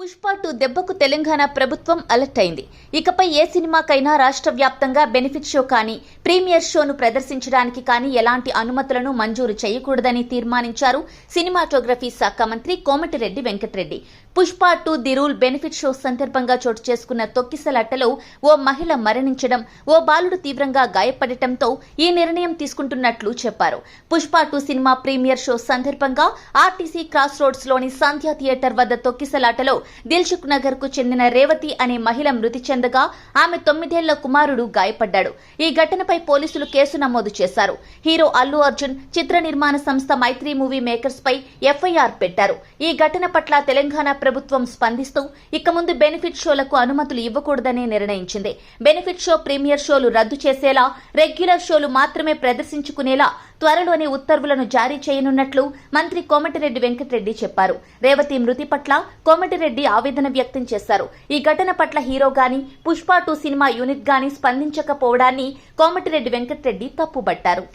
పుష్ప 2 దెబ్బకు తెలంగాణ ప్రభుత్వం అలర్ట్ అయింది. ఇకపై ఏ సినిమాకైనా రాష్ట్ర వ్యాప్తంగా బెనిఫిట్ షో కానీ ప్రీమియర్ షోను ప్రదర్శించడానికి కానీ ఎలాంటి అనుమతులను మంజూరు చేయకూడదని తీర్మానించారు సినిమాటోగ్రఫీ శాఖ మంత్రి Komatireddy Venkatreddy. Pushpa 2 the rule benefit show సందర్భంగా చోటు చేసుకున్న తొక్కిసలాటలో ఓ మహిళ మరణించడం, ఓ బాలుడు తీవ్రంగా గాయపడటంతో ఈ నిర్ణయం తీసుకుంటున్నట్లు చెప్పారు. పుష్ప 2 సినిమా ప్రీమియర్ షో సందర్భంగా ఆర్టీసీ క్రాస్ రోడ్స్ లోని సంధ్యా థియేటర్ వద్ద తొక్కిసలాటలో దిల్సుఖ్ నగర్ కు చెందిన రేవతి అనే మహిళ మృతి చెందగా ఆమె 9 ఏళ్ల కుమారుడు గాయపడ్డాడు. ఈ ఘటనపై పోలీసులు కేసు నమోదు చేశారు. హీరో అల్లు అర్జున్ చిత్ర నిర్మాణ సంస్థ మైత్రి మూవీ మేకర్స్ పై ఎఫ్ఐఆర్ పెట్టారు. ఈ ఘటన పట్ల తెలంగాణ ప్రభుత్వం స్పందిస్తూ ఇక ముందు బెనిఫిట్ షోలకు అనుమతులు ఇవ్వకూడదని నిర్ణయించింది. బెనిఫిట్ షో ప్రీమియర్ షోలు రద్దు చేసేలా, రెగ్యులర్ షోలు మాత్రమే ప్రదర్శించుకునేలా త్వరలోనే ఉత్తర్వులను జారీ చేయనున్నట్లు మంత్రి కోమటిరెడ్డి వెంకటరెడ్డి చెప్పారు. రేవతి మృతి పట్ల కోమటిరెడ్డి ఆవేదన వ్యక్తం చేశారు. ఈ ఘటన పట్ల హీరో గాని పుష్ప 2 సినిమా యూనిట్ గాని స్పందించకపోవడాన్ని కోమటిరెడ్డి వెంకటరెడ్డి తప్పుబట్టారు.